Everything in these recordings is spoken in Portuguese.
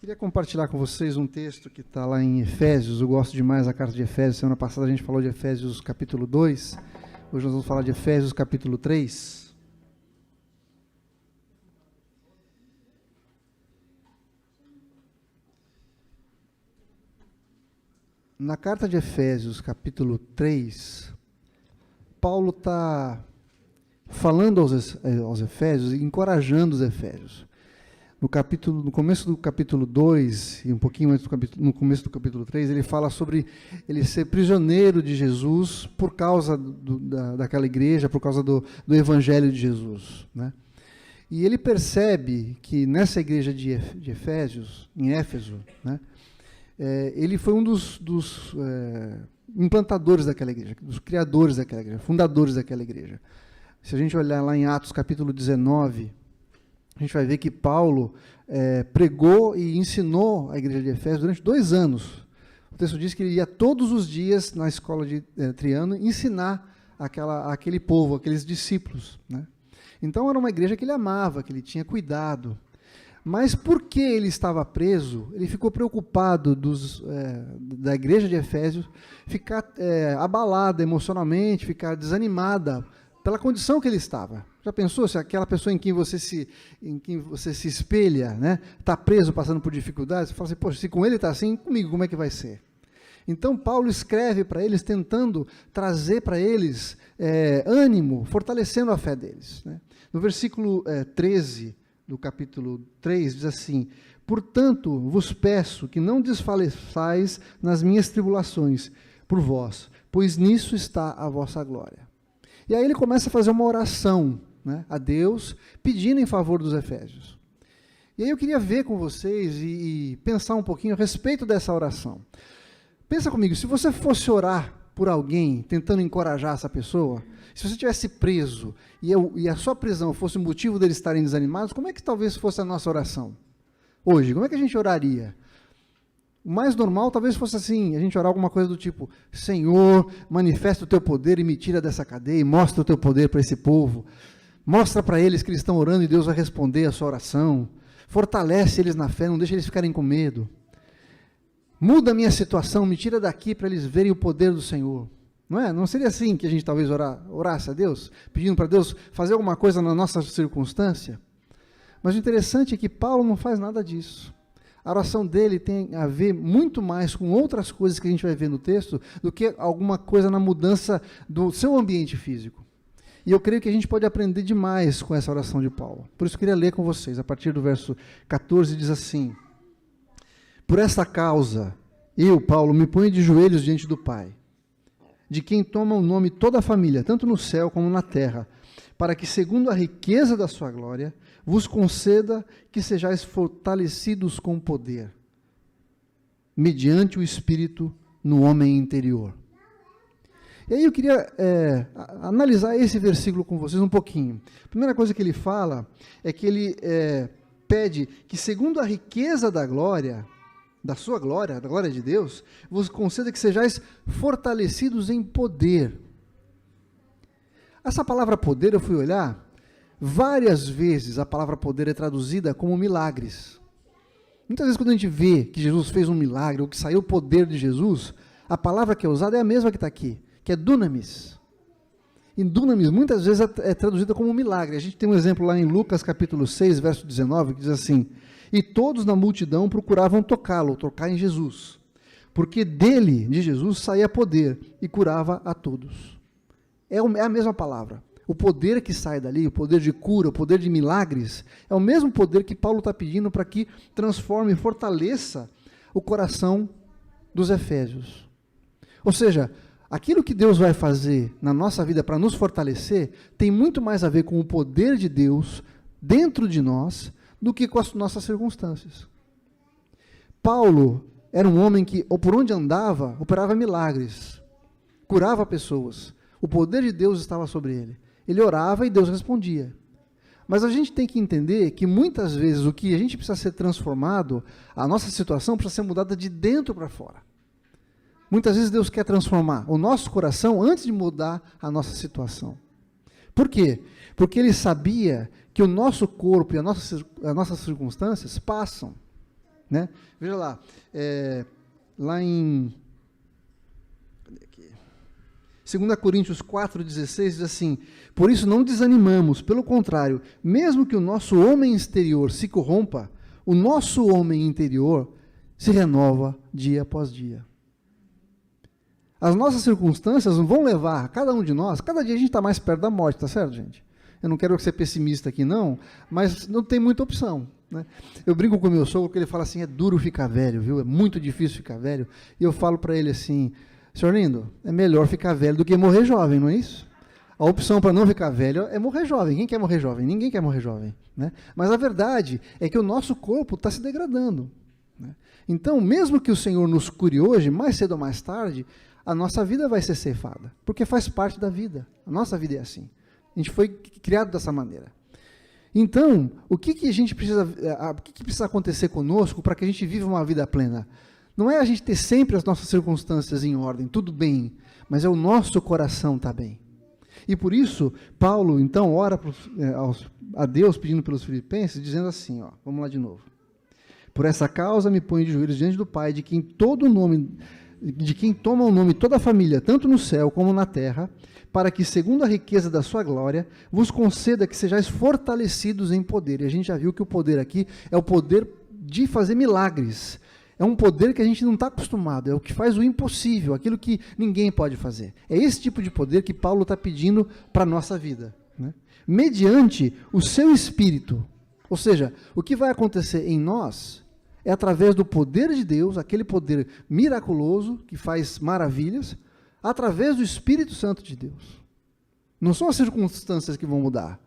Queria compartilhar com vocês um texto que está lá em Efésios. Eu gosto demais da carta de Efésios. Semana passada a gente falou de Efésios capítulo 2. Hoje nós vamos falar de Efésios capítulo 3. Na carta de Efésios capítulo 3, Paulo está falando aos Efésios e encorajando os Efésios. No começo do capítulo 2, e um pouquinho antes no começo do capítulo 3, ele fala sobre ele ser prisioneiro de Jesus por causa daquela igreja, por causa do evangelho de Jesus, né? E ele percebe que nessa igreja de Efésios, em Éfeso, né, ele foi um dos implantadores daquela igreja, dos criadores daquela igreja, fundadores daquela igreja. Se a gente olhar lá em Atos capítulo 19, a gente vai ver que Paulo pregou e ensinou a igreja de Efésios durante 2 anos. O texto diz que ele ia todos os dias na escola de Triano ensinar aquele povo, aqueles discípulos, né? Então era uma igreja que ele amava, que ele tinha cuidado. Mas porque ele estava preso, ele ficou preocupado da igreja de Efésios ficar abalada emocionalmente, ficar desanimada pela condição que ele estava. Já pensou se aquela pessoa em quem você se espelha, né, está preso, passando por dificuldades? Você fala assim, poxa, se com ele está assim, comigo como é que vai ser? Então Paulo escreve para eles, tentando trazer para eles ânimo, fortalecendo a fé deles, né? No versículo 13 do capítulo 3, diz assim: portanto, vos peço que não desfaleçais nas minhas tribulações por vós, pois nisso está a vossa glória. E aí ele começa a fazer uma oração, né, a Deus, pedindo em favor dos Efésios. E aí eu queria ver com vocês e pensar um pouquinho a respeito dessa oração. Pensa comigo, se você fosse orar por alguém, tentando encorajar essa pessoa, se você estivesse preso e a sua prisão fosse o motivo deles estarem desanimados, como é que talvez fosse a nossa oração? Hoje, como é que a gente oraria? O mais normal talvez fosse assim, a gente orar alguma coisa do tipo: Senhor, manifesta o teu poder e me tira dessa cadeia, e mostra o teu poder para esse povo, mostra para eles que eles estão orando e Deus vai responder a sua oração, fortalece eles na fé, não deixa eles ficarem com medo, muda a minha situação, me tira daqui para eles verem o poder do Senhor. Não é? Não seria assim que a gente talvez orasse a Deus, pedindo para Deus fazer alguma coisa na nossa circunstância? Mas o interessante é que Paulo não faz nada disso. A oração dele tem a ver muito mais com outras coisas que a gente vai ver no texto do que alguma coisa na mudança do seu ambiente físico. E eu creio que a gente pode aprender demais com essa oração de Paulo. Por isso eu queria ler com vocês, a partir do verso 14, diz assim: por esta causa, eu, Paulo, me ponho de joelhos diante do Pai, de quem toma o nome toda a família, tanto no céu como na terra, para que, segundo a riqueza da sua glória, vos conceda que sejais fortalecidos com poder, mediante o Espírito no homem interior. E aí eu queria analisar esse versículo com vocês um pouquinho. A primeira coisa que ele fala é que ele pede que, segundo a riqueza da glória, da sua glória, da glória de Deus, vos conceda que sejais fortalecidos em poder. Essa palavra poder, eu fui olhar, várias vezes a palavra poder é traduzida como milagres. Muitas vezes quando a gente vê que Jesus fez um milagre, ou que saiu o poder de Jesus, a palavra que é usada é a mesma que está aqui, que é dunamis. E dunamis muitas vezes é traduzida como milagre. A gente tem um exemplo lá em Lucas capítulo 6, verso 19, que diz assim: e todos na multidão procuravam tocá-lo, tocar em Jesus, porque dele, de Jesus, saía poder e curava a todos. É a mesma palavra. O poder que sai dali, o poder de cura, o poder de milagres, é o mesmo poder que Paulo está pedindo para que transforme e fortaleça o coração dos Efésios. Ou seja, aquilo que Deus vai fazer na nossa vida para nos fortalecer, tem muito mais a ver com o poder de Deus dentro de nós do que com as nossas circunstâncias. Paulo era um homem que, ou por onde andava, operava milagres, curava pessoas. O poder de Deus estava sobre ele. Ele orava e Deus respondia. Mas a gente tem que entender que muitas vezes o que a gente precisa ser transformado, a nossa situação precisa ser mudada de dentro para fora. Muitas vezes Deus quer transformar o nosso coração antes de mudar a nossa situação. Por quê? Porque Ele sabia que o nosso corpo e as nossas circunstâncias passam. né? Veja lá, lá em 2 Coríntios 4,16 diz assim: por isso não desanimamos, pelo contrário, mesmo que o nosso homem exterior se corrompa, o nosso homem interior se renova dia após dia. As nossas circunstâncias vão levar cada um de nós, cada dia a gente está mais perto da morte, tá certo, gente? Eu não quero ser pessimista aqui, não, mas não tem muita opção, né? Eu brinco com o meu sogro, que ele fala assim: é duro ficar velho, viu? É muito difícil ficar velho. E eu falo para ele assim: senhor lindo, é melhor ficar velho do que morrer jovem, não é isso? A opção para não ficar velho é morrer jovem. Quem quer morrer jovem? Ninguém quer morrer jovem, né? Mas a verdade é que o nosso corpo está se degradando, né? Então, mesmo que o Senhor nos cure hoje, mais cedo ou mais tarde, a nossa vida vai ser ceifada, porque faz parte da vida. A nossa vida é assim. A gente foi criado dessa maneira. Então, o que precisa acontecer conosco para que a gente viva uma vida plena? Não é a gente ter sempre as nossas circunstâncias em ordem, tudo bem, mas é o nosso coração estar bem. E por isso, Paulo, então, ora a Deus, pedindo pelos filipenses, dizendo assim, vamos lá de novo. Por essa causa me ponho de joelhos diante do Pai, de quem toma o nome toda a família, tanto no céu como na terra, para que, segundo a riqueza da sua glória, vos conceda que sejais fortalecidos em poder. E a gente já viu que o poder aqui é o poder de fazer milagres. É um poder que a gente não está acostumado, é o que faz o impossível, aquilo que ninguém pode fazer. É esse tipo de poder que Paulo está pedindo para a nossa vida, né? Mediante o seu Espírito. Ou seja, o que vai acontecer em nós é através do poder de Deus, aquele poder miraculoso que faz maravilhas, através do Espírito Santo de Deus. Não são as circunstâncias que vão mudar,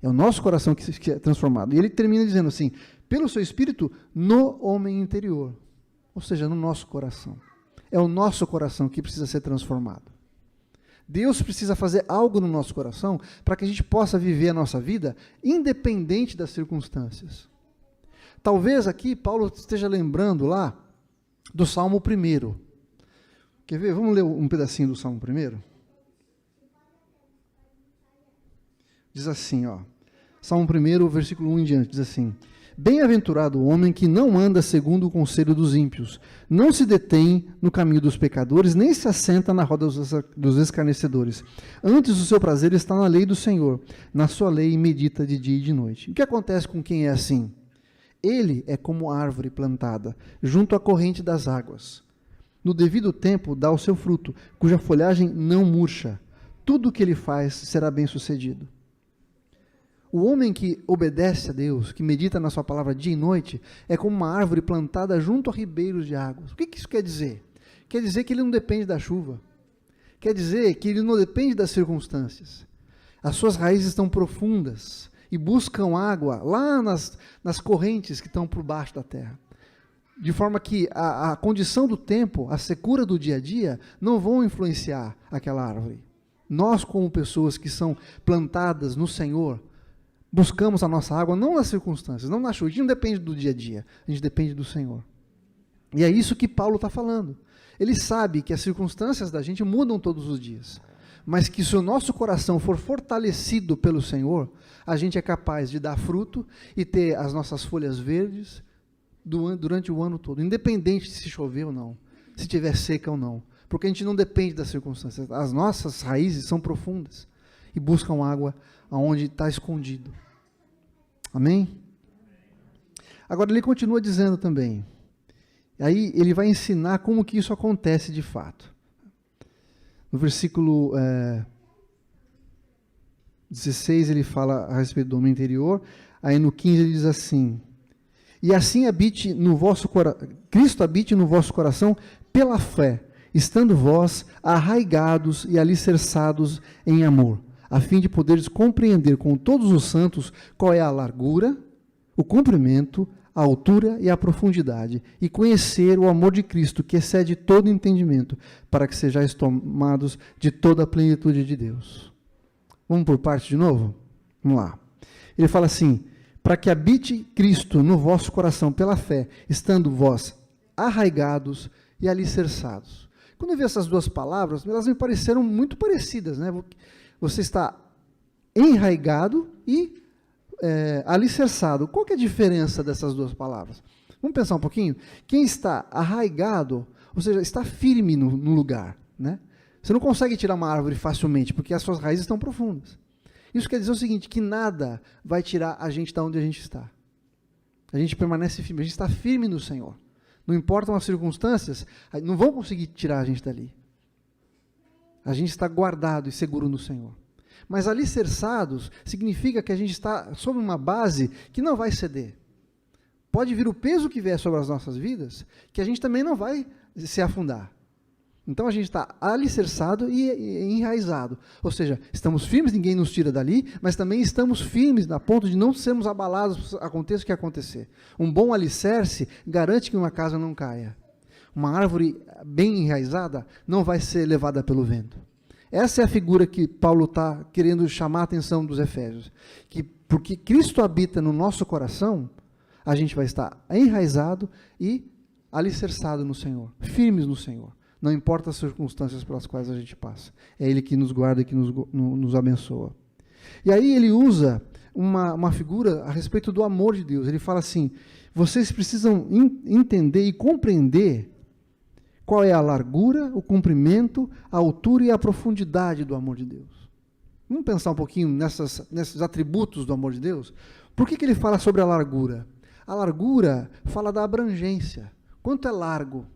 é o nosso coração que é transformado. E ele termina dizendo assim: pelo seu Espírito no homem interior, ou seja, no nosso coração. É o nosso coração que precisa ser transformado. Deus precisa fazer algo no nosso coração para que a gente possa viver a nossa vida independente das circunstâncias. Talvez aqui Paulo esteja lembrando lá do Salmo 1. Quer ver? Vamos ler um pedacinho do Salmo 1? Diz assim, Salmo 1, versículo 1 em diante, diz assim: bem-aventurado o homem que não anda segundo o conselho dos ímpios, não se detém no caminho dos pecadores, nem se assenta na roda dos escarnecedores. Antes o seu prazer está na lei do Senhor, na sua lei medita de dia e de noite. O que acontece com quem é assim? Ele é como árvore plantada junto à corrente das águas. No devido tempo dá o seu fruto, cuja folhagem não murcha. Tudo o que ele faz será bem sucedido. O homem que obedece a Deus, que medita na sua palavra dia e noite, é como uma árvore plantada junto a ribeiros de águas. O que isso quer dizer? Quer dizer que ele não depende da chuva. Quer dizer que ele não depende das circunstâncias. As suas raízes estão profundas e buscam água lá nas correntes que estão por baixo da terra. De forma que a condição do tempo, a secura do dia a dia, não vão influenciar aquela árvore. Nós, como pessoas que são plantadas no Senhor, buscamos a nossa água não nas circunstâncias, não na chuva. A gente não depende do dia a dia, a gente depende do Senhor. E é isso que Paulo está falando. Ele sabe que as circunstâncias da gente mudam todos os dias, mas que se o nosso coração for fortalecido pelo Senhor, a gente é capaz de dar fruto e ter as nossas folhas verdes durante o ano todo, independente de se chover ou não, se estiver seca ou não, porque a gente não depende das circunstâncias. As nossas raízes são profundas e buscam água aonde está escondido. Amém? Agora ele continua dizendo também, aí ele vai ensinar como que isso acontece de fato. No versículo 16 ele fala a respeito do homem interior, aí no 15 ele diz assim: e assim Cristo habite no vosso coração pela fé, estando vós arraigados e alicerçados em amor, a fim de poderes compreender com todos os santos qual é a largura, o comprimento, a altura e a profundidade, e conhecer o amor de Cristo, que excede todo entendimento, para que sejais tomados de toda a plenitude de Deus. Vamos por parte de novo? Vamos lá. Ele fala assim: para que habite Cristo no vosso coração pela fé, estando vós arraigados e alicerçados. Quando eu vi essas duas palavras, elas me pareceram muito parecidas, né? Você está enraigado e alicerçado. Qual que é a diferença dessas duas palavras? Vamos pensar um pouquinho? Quem está arraigado, ou seja, está firme no lugar, né? Você não consegue tirar uma árvore facilmente, porque as suas raízes estão profundas. Isso quer dizer o seguinte, que nada vai tirar a gente de onde a gente está. A gente permanece firme, a gente está firme no Senhor. Não importam as circunstâncias, não vão conseguir tirar a gente dali. A gente está guardado e seguro no Senhor. Mas alicerçados significa que a gente está sob uma base que não vai ceder. Pode vir o peso que vier sobre as nossas vidas, que a gente também não vai se afundar. Então a gente está alicerçado e enraizado. Ou seja, estamos firmes, ninguém nos tira dali, mas também estamos firmes a ponto de não sermos abalados, aconteça o que acontecer. Um bom alicerce garante que uma casa não caia. Uma árvore bem enraizada não vai ser levada pelo vento. Essa é a figura que Paulo está querendo chamar a atenção dos Efésios. Que porque Cristo habita no nosso coração, a gente vai estar enraizado e alicerçado no Senhor, firmes no Senhor. Não importa as circunstâncias pelas quais a gente passa. É Ele que nos guarda e que nos abençoa. E aí ele usa uma figura a respeito do amor de Deus. Ele fala assim, vocês precisam entender e compreender qual é a largura, o comprimento, a altura e a profundidade do amor de Deus. Vamos pensar um pouquinho nesses atributos do amor de Deus? Por que ele fala sobre a largura? A largura fala da abrangência. Quanto é largo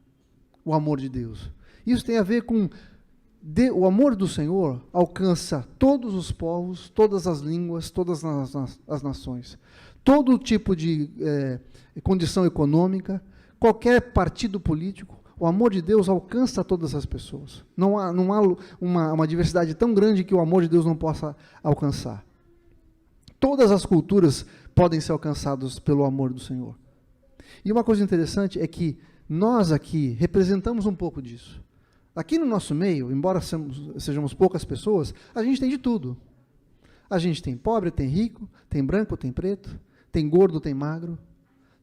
o amor de Deus? Isso tem a ver com o amor do Senhor alcança todos os povos, todas as línguas, todas as nações. Todo tipo de condição econômica, qualquer partido político, o amor de Deus alcança todas as pessoas. Não há uma diversidade tão grande que o amor de Deus não possa alcançar. Todas as culturas podem ser alcançadas pelo amor do Senhor. E uma coisa interessante é que nós aqui representamos um pouco disso. Aqui no nosso meio, embora sejamos poucas pessoas, a gente tem de tudo. A gente tem pobre, tem rico, tem branco, tem preto, tem gordo, tem magro,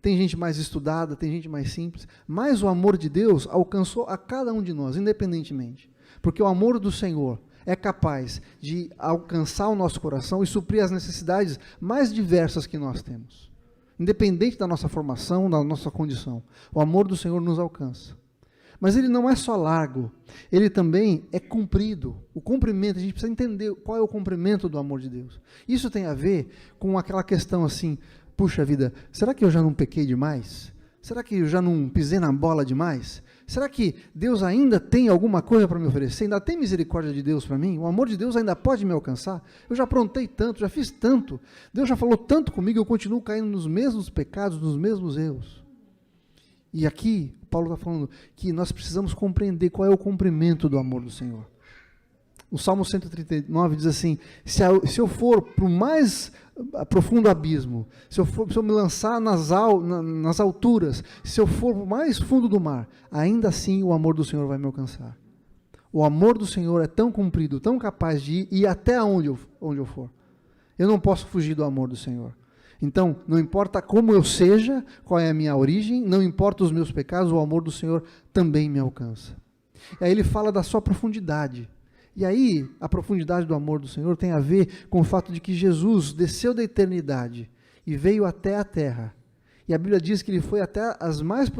tem gente mais estudada, tem gente mais simples, mas o amor de Deus alcançou a cada um de nós, independentemente. Porque o amor do Senhor é capaz de alcançar o nosso coração e suprir as necessidades mais diversas que nós temos. Independente da nossa formação, da nossa condição. O amor do Senhor nos alcança. Mas ele não é só largo, ele também é comprido. O comprimento, a gente precisa entender qual é o comprimento do amor de Deus. Isso tem a ver com aquela questão assim, puxa vida, será que eu já não pequei demais? Será que eu já não pisei na bola demais? Será que Deus ainda tem alguma coisa para me oferecer? Ainda tem misericórdia de Deus para mim? O amor de Deus ainda pode me alcançar? Eu já aprontei tanto, já fiz tanto. Deus já falou tanto comigo, eu continuo caindo nos mesmos pecados, nos mesmos erros. E aqui, Paulo está falando que nós precisamos compreender qual é o comprimento do amor do Senhor. O Salmo 139 diz assim, se eu for para o mais profundo abismo, se eu me lançar nas alturas, se eu for para o mais fundo do mar, ainda assim o amor do Senhor vai me alcançar. O amor do Senhor é tão comprido, tão capaz de ir até onde eu for. Eu não posso fugir do amor do Senhor. Então, não importa como eu seja, qual é a minha origem, não importa os meus pecados, o amor do Senhor também me alcança. E aí ele fala da sua profundidade. E aí, a profundidade do amor do Senhor tem a ver com o fato de que Jesus desceu da eternidade e veio até a terra. E a Bíblia diz que ele foi até as mais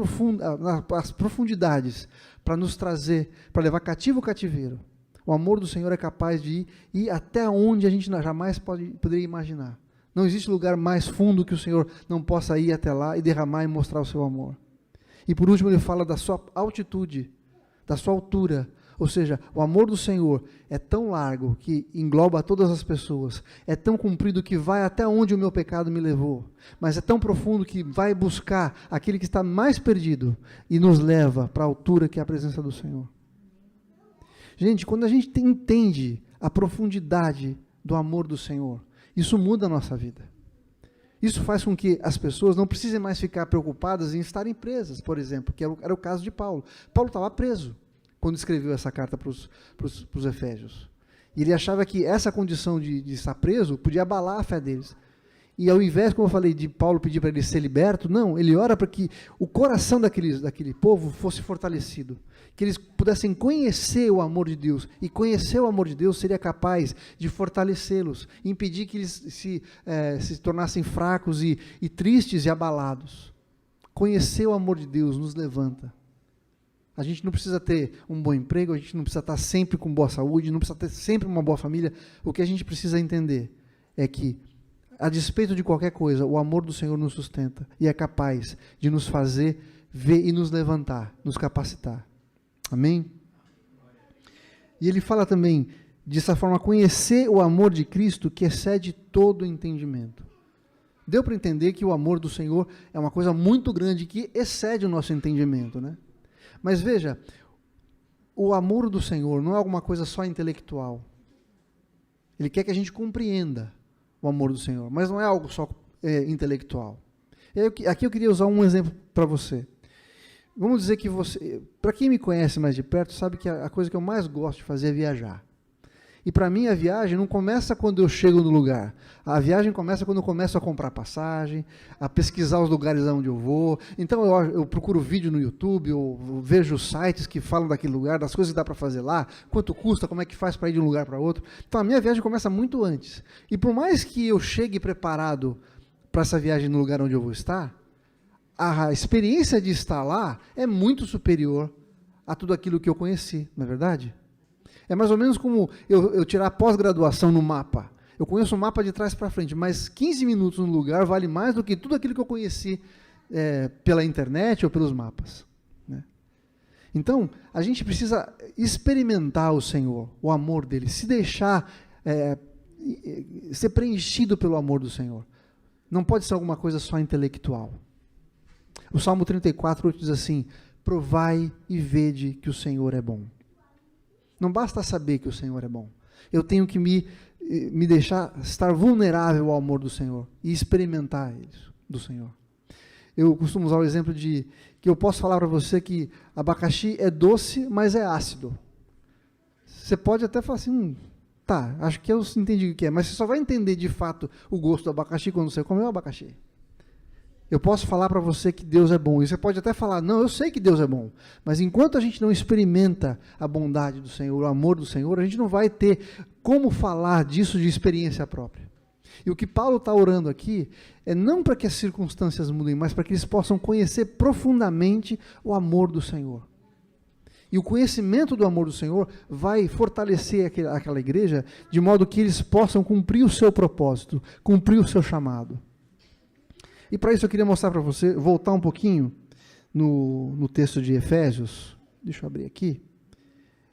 as profundidades para nos trazer, para levar cativo o cativeiro. O amor do Senhor é capaz de ir até onde a gente jamais poderia imaginar. Não existe lugar mais fundo que o Senhor não possa ir até lá e derramar e mostrar o seu amor. E por último ele fala da sua altitude, da sua altura. Ou seja, o amor do Senhor é tão largo que engloba todas as pessoas, é tão comprido que vai até onde o meu pecado me levou, mas é tão profundo que vai buscar aquele que está mais perdido e nos leva para a altura que é a presença do Senhor. Gente, quando a gente entende a profundidade do amor do Senhor, isso muda a nossa vida. Isso faz com que as pessoas não precisem mais ficar preocupadas em estarem presas, por exemplo, que era o caso de Paulo. Paulo estava preso quando escreveu essa carta para os Efésios. E ele achava que essa condição de estar preso podia abalar a fé deles. E ao invés, como eu falei, de Paulo pedir para ele ser liberto, não, ele ora para que o coração daquele povo fosse fortalecido, que eles pudessem conhecer o amor de Deus, e conhecer o amor de Deus seria capaz de fortalecê-los, impedir que eles se tornassem fracos e tristes e abalados. conhecer o amor de Deus nos levanta. A gente não precisa ter um bom emprego, a gente não precisa estar sempre com boa saúde, não precisa ter sempre uma boa família. O que a gente precisa entender é que, a despeito de qualquer coisa, o amor do Senhor nos sustenta e é capaz de nos fazer ver e nos levantar, nos capacitar. Amém? E ele fala também, dessa forma, conhecer o amor de Cristo que excede todo o entendimento. Deu para entender que o amor do Senhor é uma coisa muito grande que excede o nosso entendimento, né? Mas veja, o amor do Senhor não é alguma coisa só intelectual. Ele quer que a gente compreenda o amor do Senhor, mas não é algo só intelectual. Aqui eu queria usar um exemplo para você. Vamos dizer que você, para quem me conhece mais de perto, sabe que a coisa que eu mais gosto de fazer é viajar. E para mim a viagem não começa quando eu chego no lugar. A viagem começa quando eu começo a comprar passagem, a pesquisar os lugares onde eu vou. Então eu procuro vídeo no YouTube, eu vejo sites que falam daquele lugar, das coisas que dá para fazer lá, quanto custa, como é que faz para ir de um lugar para outro. Então a minha viagem começa muito antes. E por mais que eu chegue preparado para essa viagem no lugar onde eu vou estar, a experiência de estar lá é muito superior a tudo aquilo que eu conheci, não é verdade? É mais ou menos como eu tirar a pós-graduação no mapa. Eu conheço o mapa de trás para frente, mas 15 minutos no lugar vale mais do que tudo aquilo que eu conheci pela internet ou pelos mapas, né? Então, a gente precisa experimentar o Senhor, o amor dele, se deixar ser preenchido pelo amor do Senhor. Não pode ser alguma coisa só intelectual. O Salmo 34 diz assim, provai e vede que o Senhor é bom. Não basta saber que o Senhor é bom. Eu tenho que me deixar estar vulnerável ao amor do Senhor e experimentar isso do Senhor. Eu costumo usar o exemplo de que eu posso falar para você que abacaxi é doce, mas é ácido. Você pode até falar assim, tá, acho que eu entendi o que é, mas você só vai entender de fato o gosto do abacaxi quando você comer o abacaxi. Eu posso falar para você que Deus é bom, e você pode até falar, não, eu sei que Deus é bom, mas enquanto a gente não experimenta a bondade do Senhor, o amor do Senhor, a gente não vai ter como falar disso de experiência própria. E o que Paulo está orando aqui é não para que as circunstâncias mudem, mas para que eles possam conhecer profundamente o amor do Senhor. E o conhecimento do amor do Senhor vai fortalecer aquela igreja, de modo que eles possam cumprir o seu propósito, cumprir o seu chamado. E para isso eu queria mostrar para você, voltar um pouquinho no texto de Efésios, deixa eu abrir aqui,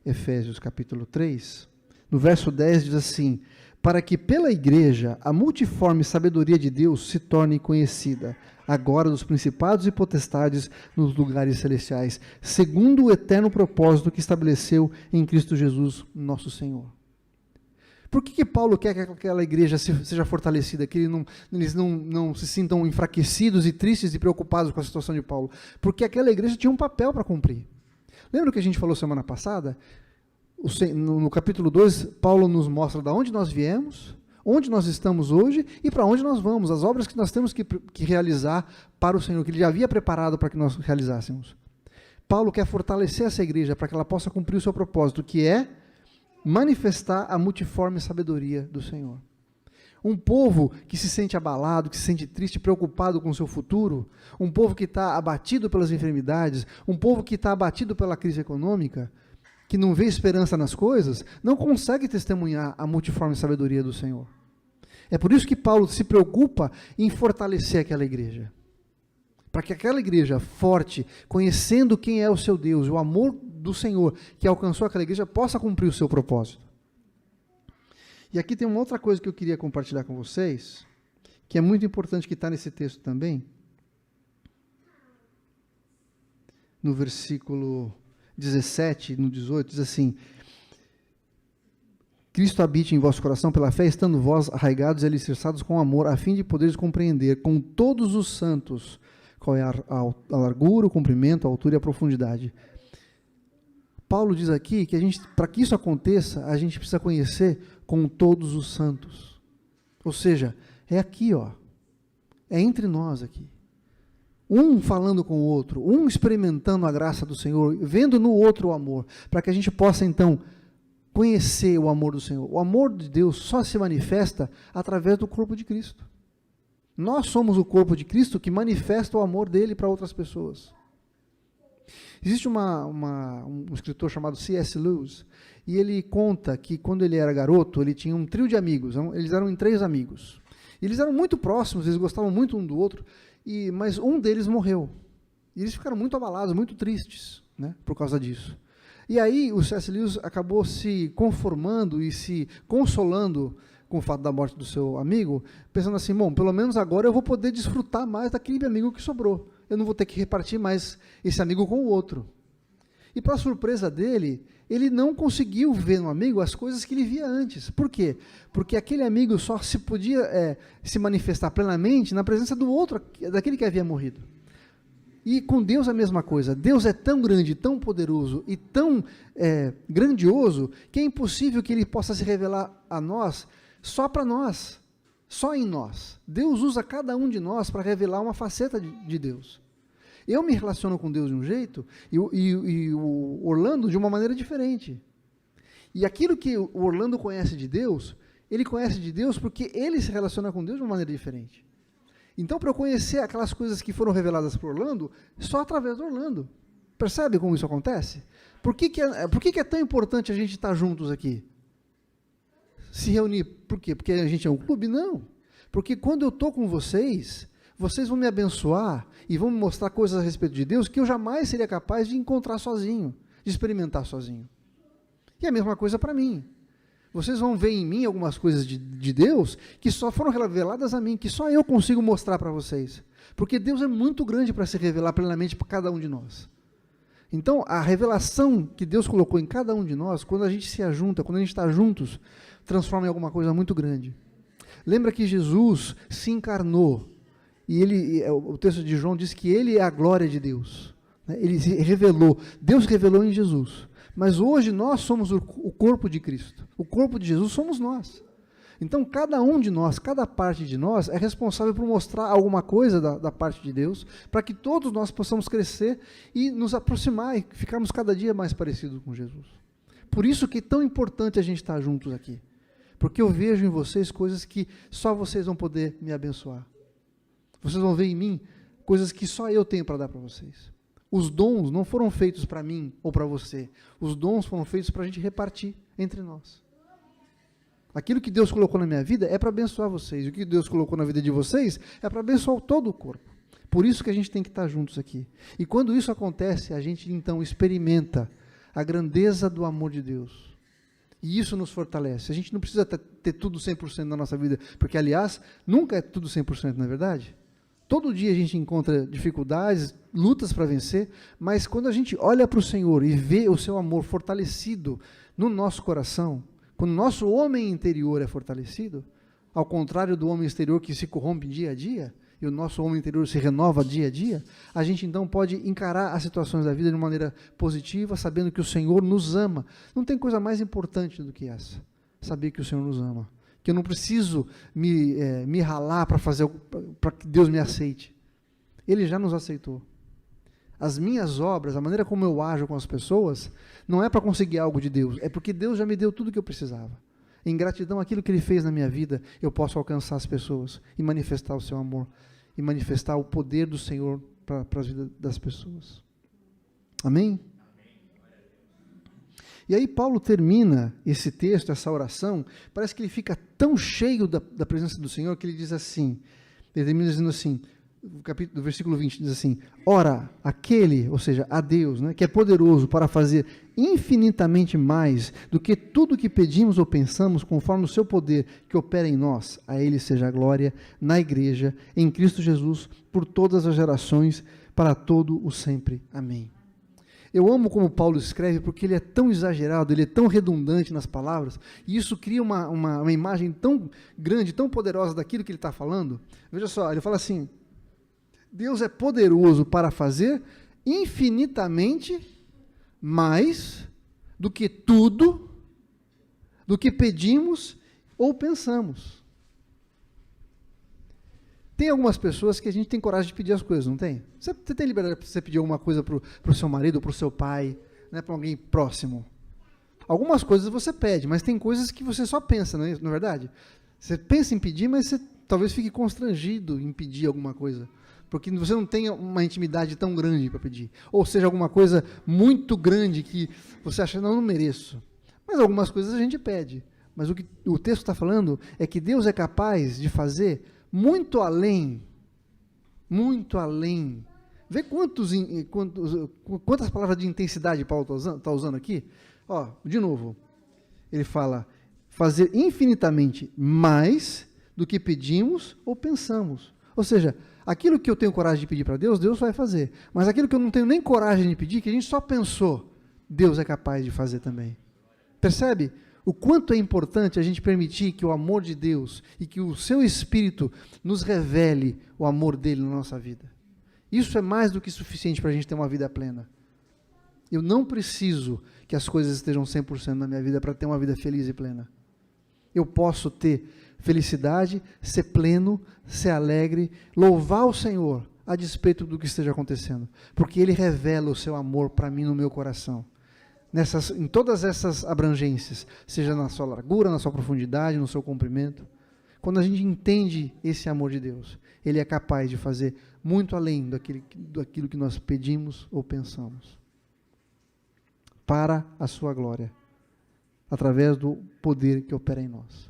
Efésios capítulo 3, no verso 10 diz assim, para que pela igreja a multiforme sabedoria de Deus se torne conhecida, agora dos principados e potestades nos lugares celestiais, segundo o eterno propósito que estabeleceu em Cristo Jesus, nosso Senhor. Por que Paulo quer que aquela igreja seja fortalecida, que eles não se sintam enfraquecidos e tristes e preocupados com a situação de Paulo? Porque aquela igreja tinha um papel para cumprir. Lembra o que a gente falou semana passada? No capítulo 2, Paulo nos mostra de onde nós viemos, onde nós estamos hoje e para onde nós vamos, as obras que nós temos que realizar para o Senhor, que Ele já havia preparado para que nós realizássemos. Paulo quer fortalecer essa igreja para que ela possa cumprir o seu propósito, que é manifestar a multiforme sabedoria do Senhor. Um povo que se sente abalado, que se sente triste, preocupado com o seu futuro, um povo que está abatido pelas enfermidades, um povo que está abatido pela crise econômica, que não vê esperança nas coisas, não consegue testemunhar a multiforme sabedoria do Senhor. É por isso que Paulo se preocupa em fortalecer aquela igreja. Para que aquela igreja forte, conhecendo quem é o seu Deus, o amor do Senhor que alcançou aquela igreja, possa cumprir o seu propósito. E aqui tem uma outra coisa que eu queria compartilhar com vocês, que é muito importante, que está nesse texto também. No versículo 17, no 18, diz assim, Cristo habite em vosso coração pela fé, estando vós arraigados e alicerçados com amor, a fim de poderes compreender com todos os santos qual é a largura, o comprimento, a altura e a profundidade. Paulo diz aqui que para que isso aconteça, a gente precisa conhecer com todos os santos. Ou seja, é aqui, ó, é entre nós aqui. Um falando com o outro, um experimentando a graça do Senhor, vendo no outro o amor, para que a gente possa então conhecer o amor do Senhor. O amor de Deus só se manifesta através do corpo de Cristo. Nós somos o corpo de Cristo que manifesta o amor dele para outras pessoas. Existe um escritor chamado C.S. Lewis, e ele conta que quando ele era garoto, ele tinha um trio de amigos, eles eram em 3 amigos. E eles eram muito próximos, eles gostavam muito um do outro, mas um deles morreu. E eles ficaram muito abalados, muito tristes, né, por causa disso. E aí o C.S. Lewis acabou se conformando e se consolando com o fato da morte do seu amigo, pensando assim, bom, pelo menos agora eu vou poder desfrutar mais daquele amigo que sobrou. Eu não vou ter que repartir mais esse amigo com o outro. E para surpresa dele, ele não conseguiu ver no amigo as coisas que ele via antes. Por quê? Porque aquele amigo só se podia se manifestar plenamente na presença do outro, daquele que havia morrido. E com Deus a mesma coisa. Deus é tão grande, tão poderoso e tão grandioso, que é impossível que ele possa se revelar a nós só para nós, só em nós. Deus usa cada um de nós para revelar uma faceta de Deus. Eu me relaciono com Deus de um jeito e o Orlando de uma maneira diferente. E aquilo que o Orlando conhece de Deus, ele conhece de Deus porque ele se relaciona com Deus de uma maneira diferente. Então, para eu conhecer aquelas coisas que foram reveladas para Orlando, só através do Orlando. Percebe como isso acontece? Por que é tão importante a gente estar juntos aqui? Se reunir, por quê? Porque a gente é um clube? Não. Porque quando eu estou com vocês, vocês vão me abençoar e vão me mostrar coisas a respeito de Deus que eu jamais seria capaz de encontrar sozinho, de experimentar sozinho. E a mesma coisa para mim. Vocês vão ver em mim algumas coisas de Deus que só foram reveladas a mim, que só eu consigo mostrar para vocês. Porque Deus é muito grande para se revelar plenamente para cada um de nós. Então, a revelação que Deus colocou em cada um de nós, quando a gente se ajunta, quando a gente está juntos, transforma em alguma coisa muito grande. Lembra que Jesus se encarnou, e o texto de João diz que ele é a glória de Deus. Né? Ele se revelou, Deus revelou em Jesus. Mas hoje nós somos o corpo de Cristo. O corpo de Jesus somos nós. Então, cada um de nós, cada parte de nós é responsável por mostrar alguma coisa da parte de Deus, para que todos nós possamos crescer e nos aproximar e ficarmos cada dia mais parecidos com Jesus. Por isso que é tão importante a gente estar juntos aqui. Porque eu vejo em vocês coisas que só vocês vão poder me abençoar. Vocês vão ver em mim coisas que só eu tenho para dar para vocês. Os dons não foram feitos para mim ou para você. Os dons foram feitos para a gente repartir entre nós. Aquilo que Deus colocou na minha vida é para abençoar vocês. E o que Deus colocou na vida de vocês é para abençoar todo o corpo. Por isso que a gente tem que estar juntos aqui. E quando isso acontece, a gente então experimenta a grandeza do amor de Deus. E isso nos fortalece. A gente não precisa ter tudo 100% na nossa vida, porque, aliás, nunca é tudo 100%, não é verdade? Todo dia a gente encontra dificuldades, lutas para vencer, mas quando a gente olha para o Senhor e vê o seu amor fortalecido no nosso coração, quando o nosso homem interior é fortalecido, ao contrário do homem exterior que se corrompe dia a dia, e o nosso homem interior se renova dia a dia, a gente então pode encarar as situações da vida de uma maneira positiva, sabendo que o Senhor nos ama. Não tem coisa mais importante do que essa, saber que o Senhor nos ama. Que eu não preciso me ralar para que Deus me aceite. Ele já nos aceitou. As minhas obras, a maneira como eu ajo com as pessoas, não é para conseguir algo de Deus, é porque Deus já me deu tudo o que eu precisava. Em gratidão àquilo que Ele fez na minha vida, eu posso alcançar as pessoas e manifestar o seu amor, e manifestar o poder do Senhor para as vidas das pessoas. Amém? E aí Paulo termina esse texto, essa oração, parece que ele fica tão cheio da presença do Senhor, que ele diz assim, ele termina dizendo assim, do versículo 20, diz assim, ora, aquele, ou seja, a Deus, né, que é poderoso para fazer infinitamente mais do que tudo que pedimos ou pensamos, conforme o seu poder que opera em nós, a Ele seja a glória na igreja, em Cristo Jesus, por todas as gerações, para todo o sempre. Amém. Eu amo como Paulo escreve, porque ele é tão exagerado, ele é tão redundante nas palavras, e isso cria uma imagem tão grande, tão poderosa daquilo que ele está falando. Veja só, ele fala assim, Deus é poderoso para fazer infinitamente mais do que tudo, do que pedimos ou pensamos. Tem algumas pessoas que a gente tem coragem de pedir as coisas, não tem? Você tem liberdade para você pedir alguma coisa para o seu marido, para o seu pai, né, para alguém próximo. Algumas coisas você pede, mas tem coisas que você só pensa, não é verdade? Você pensa em pedir, mas talvez fique constrangido em pedir alguma coisa, porque você não tem uma intimidade tão grande para pedir, ou seja, alguma coisa muito grande que você acha, não mereço. Mas algumas coisas a gente pede. Mas o que o texto está falando é que Deus é capaz de fazer muito além. Vê quantas palavras de intensidade Paulo está usando aqui? Ó, de novo, ele fala, fazer infinitamente mais do que pedimos ou pensamos. Ou seja, aquilo que eu tenho coragem de pedir para Deus, Deus vai fazer. Mas aquilo que eu não tenho nem coragem de pedir, que a gente só pensou, Deus é capaz de fazer também. Percebe o quanto é importante a gente permitir que o amor de Deus e que o seu Espírito nos revele o amor dele na nossa vida? Isso é mais do que suficiente para a gente ter uma vida plena. Eu não preciso que as coisas estejam 100% na minha vida para ter uma vida feliz e plena. Eu posso ter felicidade, ser pleno, ser alegre, louvar o Senhor a despeito do que esteja acontecendo, porque Ele revela o seu amor para mim no meu coração. Em todas essas abrangências, seja na sua largura, na sua profundidade, no seu comprimento. Quando a gente entende esse amor de Deus, Ele é capaz de fazer muito além daquilo que nós pedimos ou pensamos, para a sua glória, através do poder que opera em nós.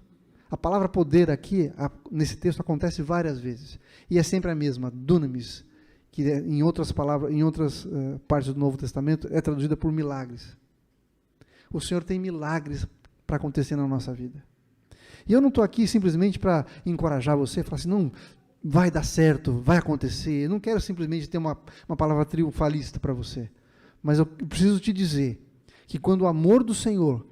A palavra poder aqui, nesse texto, acontece várias vezes, e é sempre a mesma, dunamis, que em outras palavras, em outras partes do Novo Testamento, é traduzida por milagres. O Senhor tem milagres para acontecer na nossa vida. E eu não estou aqui simplesmente para encorajar você, falar assim, não, vai dar certo, vai acontecer. Eu não quero simplesmente ter uma palavra triunfalista para você. Mas eu preciso te dizer que quando o amor do Senhor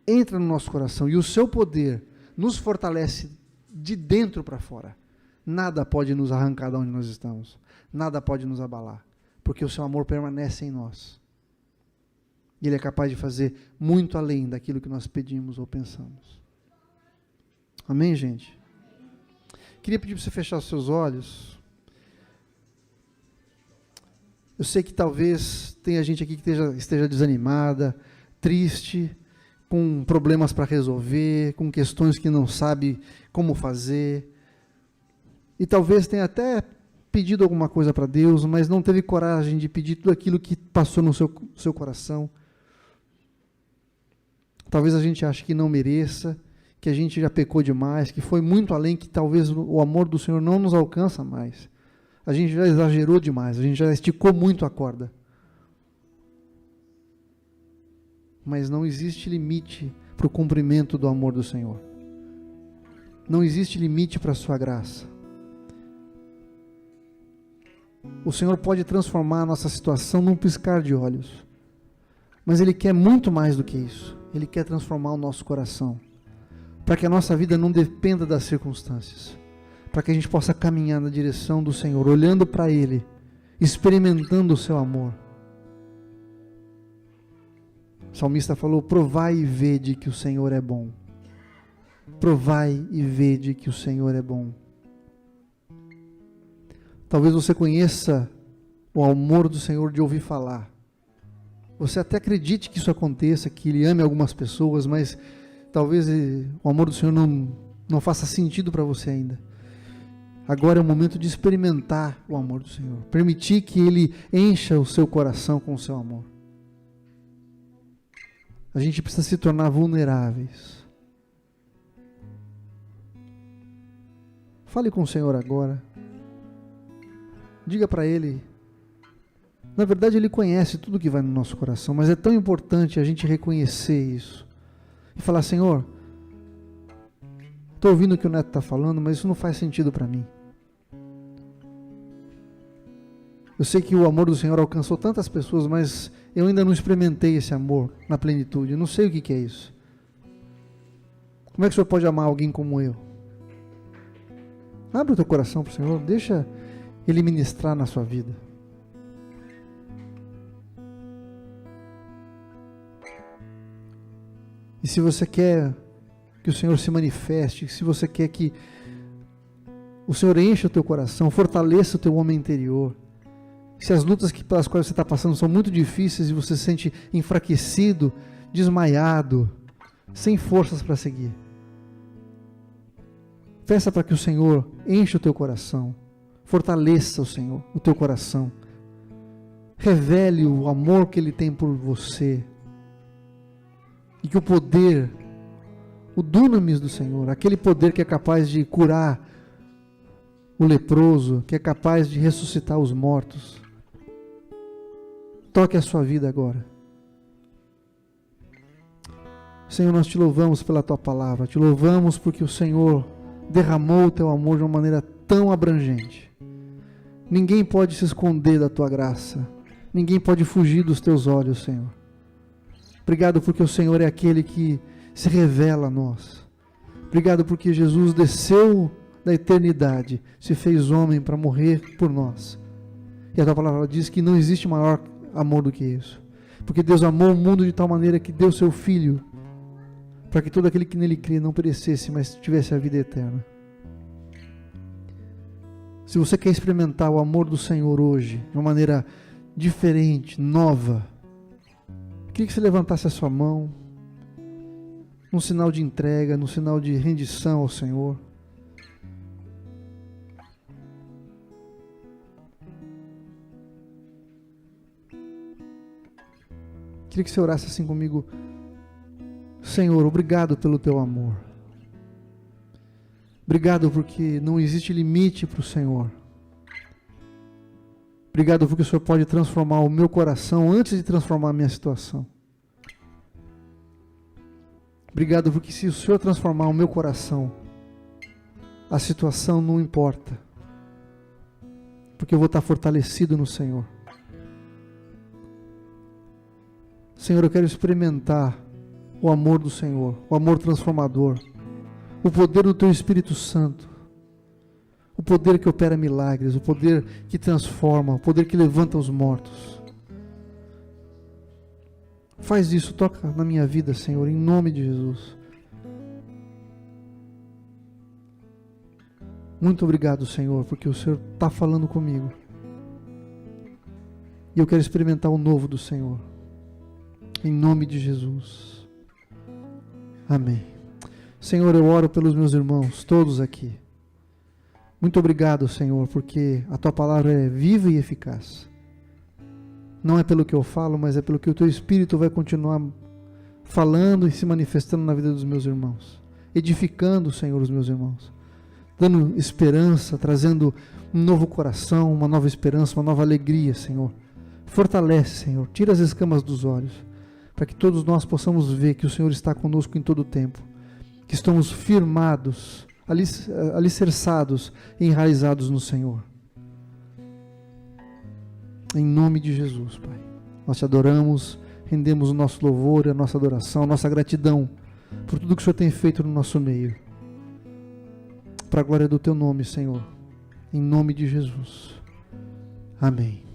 entra no nosso coração e o seu poder nos fortalece de dentro para fora, nada pode nos arrancar de onde nós estamos. Nada pode nos abalar, porque o seu amor permanece em nós. E Ele é capaz de fazer muito além daquilo que nós pedimos ou pensamos. Amém, gente? Queria pedir para você fechar os seus olhos. Eu sei que talvez tenha gente aqui que esteja desanimada, triste, com problemas para resolver, com questões que não sabe como fazer. E talvez tenha até pedido alguma coisa para Deus, mas não teve coragem de pedir tudo aquilo que passou no seu coração. Talvez a gente ache que não mereça, que a gente já pecou demais, que foi muito além, que talvez o amor do Senhor não nos alcança mais. A gente já exagerou demais, a gente já esticou muito a corda. Mas não existe limite para o cumprimento do amor do Senhor. Não existe limite para a sua graça. O Senhor pode transformar a nossa situação num piscar de olhos. Mas Ele quer muito mais do que isso. Ele quer transformar o nosso coração, para que a nossa vida não dependa das circunstâncias, para que a gente possa caminhar na direção do Senhor, olhando para Ele, experimentando o seu amor. O salmista falou, provai e vede que o Senhor é bom. Provai e vede que o Senhor é bom. Talvez você conheça o amor do Senhor de ouvir falar. Você até acredite que isso aconteça, que Ele ame algumas pessoas, mas talvez o amor do Senhor não faça sentido para você ainda. Agora é o momento de experimentar o amor do Senhor. Permitir que Ele encha o seu coração com o seu amor. A gente precisa se tornar vulneráveis. Fale com o Senhor agora. Diga para Ele. Na verdade, Ele conhece tudo que vai no nosso coração, mas é tão importante a gente reconhecer isso. E falar, Senhor, estou ouvindo o que o Neto está falando, mas isso não faz sentido para mim. Eu sei que o amor do Senhor alcançou tantas pessoas, mas eu ainda não experimentei esse amor na plenitude. Eu não sei o que é isso. Como é que o Senhor pode amar alguém como eu? Abre o teu coração para o Senhor, deixa Ele ministrar na sua vida. E se você quer que o Senhor se manifeste, se você quer que o Senhor encha o teu coração, fortaleça o teu homem interior, se as lutas pelas quais você está passando são muito difíceis e você se sente enfraquecido, desmaiado, sem forças para seguir, Peça para que o Senhor enche o teu coração, fortaleça o Senhor, o teu coração, revele o amor que Ele tem por você, e que o poder, o dunamis do Senhor, aquele poder que é capaz de curar o leproso, que é capaz de ressuscitar os mortos, toque a sua vida agora. Senhor, nós te louvamos pela tua palavra, te louvamos porque o Senhor derramou o teu amor de uma maneira tão abrangente. Ninguém pode se esconder da tua graça, ninguém pode fugir dos teus olhos, Senhor. Obrigado porque o Senhor é aquele que se revela a nós. Obrigado porque Jesus desceu da eternidade, se fez homem para morrer por nós. E a tua palavra diz que não existe maior amor do que isso. Porque Deus amou o mundo de tal maneira que deu seu Filho, para que todo aquele que nele crê não perecesse, mas tivesse a vida eterna. Se você quer experimentar o amor do Senhor hoje, de uma maneira diferente, nova, queria que você levantasse a sua mão, num sinal de entrega, num sinal de rendição ao Senhor. Queria que você orasse assim comigo. Senhor, obrigado pelo teu amor. Obrigado porque não existe limite para o Senhor. Obrigado porque o Senhor pode transformar o meu coração antes de transformar a minha situação. Obrigado porque se o Senhor transformar o meu coração, a situação não importa. Porque eu vou estar fortalecido no Senhor. Senhor, eu quero experimentar o amor do Senhor, o amor transformador, o poder do Teu Espírito Santo, o poder que opera milagres, o poder que transforma, o poder que levanta os mortos. Faz isso, toca na minha vida, Senhor, em nome de Jesus. Muito obrigado, Senhor, porque o Senhor está falando comigo. E eu quero experimentar o novo do Senhor. Em nome de Jesus. Amém. Senhor, eu oro pelos meus irmãos, todos aqui. Muito obrigado, Senhor, porque a Tua palavra é viva e eficaz. Não é pelo que eu falo, mas é pelo que o Teu Espírito vai continuar falando e se manifestando na vida dos meus irmãos. Edificando, Senhor, os meus irmãos. Dando esperança, trazendo um novo coração, uma nova esperança, uma nova alegria, Senhor. Fortalece, Senhor. Tira as escamas dos olhos, para que todos nós possamos ver que o Senhor está conosco em todo o tempo, que estamos firmados, alicerçados e enraizados no Senhor. Em nome de Jesus, Pai, nós te adoramos, rendemos o nosso louvor, a nossa adoração, a nossa gratidão por tudo que o Senhor tem feito no nosso meio, para a glória do Teu nome, Senhor, em nome de Jesus. Amém.